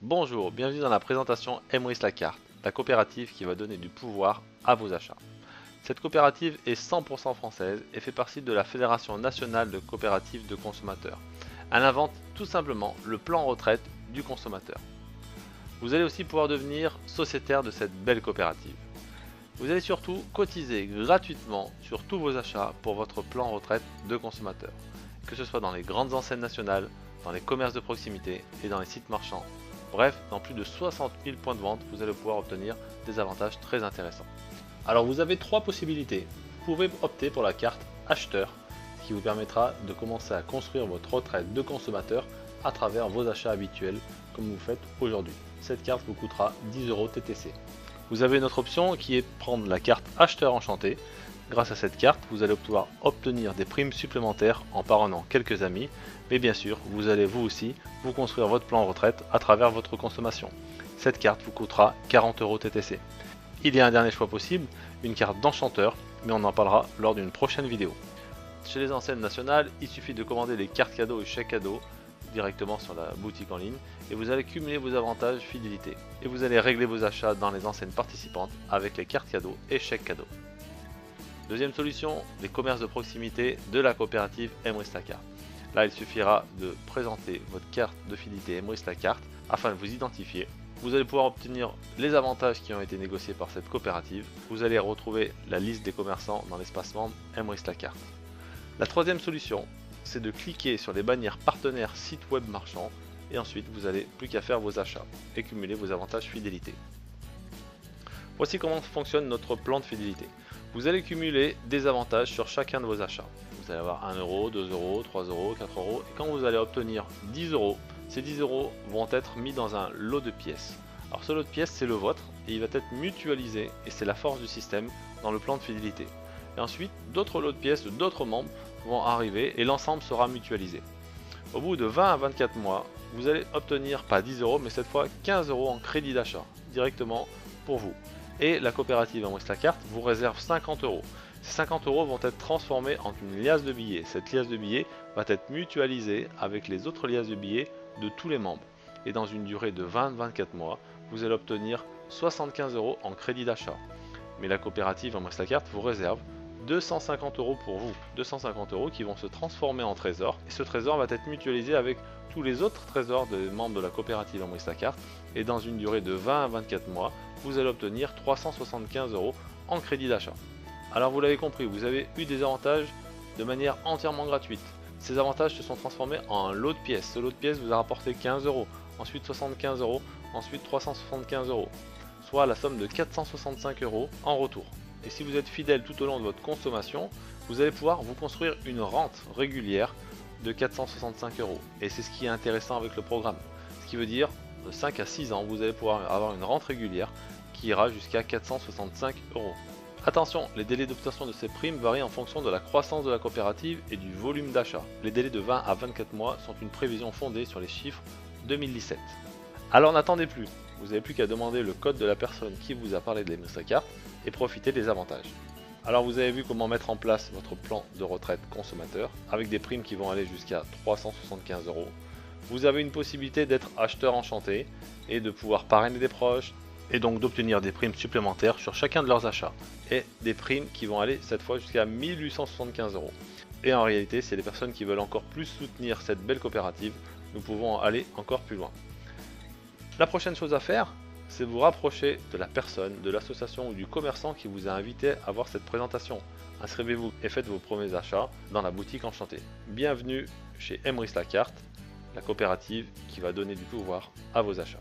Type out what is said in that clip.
Bonjour, bienvenue dans la présentation Emrys la carte, la coopérative qui va donner du pouvoir à vos achats. Cette coopérative est 100% française et fait partie de la Fédération nationale de coopératives de consommateurs. Elle invente tout simplement le plan retraite du consommateur. Vous allez aussi pouvoir devenir sociétaire de cette belle coopérative. Vous allez surtout cotiser gratuitement sur tous vos achats pour votre plan retraite de consommateur, que ce soit dans les grandes enseignes nationales, dans les commerces de proximité et dans les sites marchands. Bref, dans plus de 60 000 points de vente, vous allez pouvoir obtenir des avantages très intéressants. Alors vous avez trois possibilités. Vous pouvez opter pour la carte acheteur, ce qui vous permettra de commencer à construire votre retraite de consommateur à travers vos achats habituels, comme vous faites aujourd'hui. Cette carte vous coûtera 10 € TTC. Vous avez une autre option qui est prendre la carte acheteur enchanté. Grâce à cette carte, vous allez pouvoir obtenir des primes supplémentaires en parrainant quelques amis, mais bien sûr, vous allez vous aussi vous construire votre plan retraite à travers votre consommation. Cette carte vous coûtera 40 € TTC. Il y a un dernier choix possible, une carte d'enchanteur, mais on en parlera lors d'une prochaine vidéo. Chez les enseignes nationales, il suffit de commander les cartes cadeaux et chèques cadeaux directement sur la boutique en ligne et vous allez cumuler vos avantages fidélité. Et vous allez régler vos achats dans les enseignes participantes avec les cartes cadeaux et chèques cadeaux. Deuxième solution, les commerces de proximité de la coopérative Emrys la carte. Là, il suffira de présenter votre carte de fidélité Emrys la carte afin de vous identifier. Vous allez pouvoir obtenir les avantages qui ont été négociés par cette coopérative. Vous allez retrouver la liste des commerçants dans l'espace membre Emrys la carte. La troisième solution, c'est de cliquer sur les bannières partenaires sites web marchands et ensuite vous n'avez plus qu'à faire vos achats et cumuler vos avantages fidélité. Voici comment fonctionne notre plan de fidélité. Vous allez cumuler des avantages sur chacun de vos achats. Vous allez avoir 1 €, 2 €, 3 €, 4 € et quand vous allez obtenir 10 €, ces 10 € vont être mis dans un lot de pièces. Alors ce lot de pièces c'est le vôtre et il va être mutualisé et c'est la force du système dans le plan de fidélité. Et ensuite d'autres lots de pièces de d'autres membres vont arriver et l'ensemble sera mutualisé. Au bout de 20 à 24 mois, vous allez obtenir pas 10 € mais cette fois 15 € en crédit d'achat directement pour vous. Et la coopérative Emrys la carte vous réserve 50 €. Ces 50 € vont être transformés en une liasse de billets. Cette liasse de billets va être mutualisée avec les autres liasses de billets de tous les membres. Et dans une durée de 20-24 mois, vous allez obtenir 75 € en crédit d'achat. Mais la coopérative Emrys la carte vous réserve 250 € pour vous. 250 € qui vont se transformer en trésor. Et ce trésor va être mutualisé avec tous les autres trésors des membres de la coopérative Emrys la carte. Et dans une durée de 20 à 24 mois, vous allez obtenir 375 € en crédit d'achat. Alors vous l'avez compris, vous avez eu des avantages de manière entièrement gratuite. Ces avantages se sont transformés en un lot de pièces. Ce lot de pièces vous a rapporté 15 €, ensuite 75 €, ensuite 375 €, soit la somme de 465 € en retour. Et si vous êtes fidèle tout au long de votre consommation, vous allez pouvoir vous construire une rente régulière de 465 €. Et c'est ce qui est intéressant avec le programme. Ce qui veut dire de 5 à 6 ans, vous allez pouvoir avoir une rente régulière qui ira jusqu'à 465 €. Attention, les délais d'obtention de ces primes varient en fonction de la croissance de la coopérative et du volume d'achat. Les délais de 20 à 24 mois sont une prévision fondée sur les chiffres 2017. Alors n'attendez plus, vous n'avez plus qu'à demander le code de la personne qui vous a parlé de l'Emrys la carte et profiter des avantages. Alors vous avez vu comment mettre en place votre plan de retraite consommateur avec des primes qui vont aller jusqu'à 375 €. Vous avez une possibilité d'être acheteur enchanté et de pouvoir parrainer des proches et donc d'obtenir des primes supplémentaires sur chacun de leurs achats et des primes qui vont aller cette fois jusqu'à 1875 €. Et en réalité, c'est les personnes qui veulent encore plus soutenir cette belle coopérative, nous pouvons aller encore plus loin. La prochaine chose à faire, c'est vous rapprocher de la personne, de l'association ou du commerçant qui vous a invité à voir cette présentation. Inscrivez-vous et faites vos premiers achats dans la boutique enchantée. Bienvenue chez Emrys la carte, la coopérative qui va donner du pouvoir à vos achats.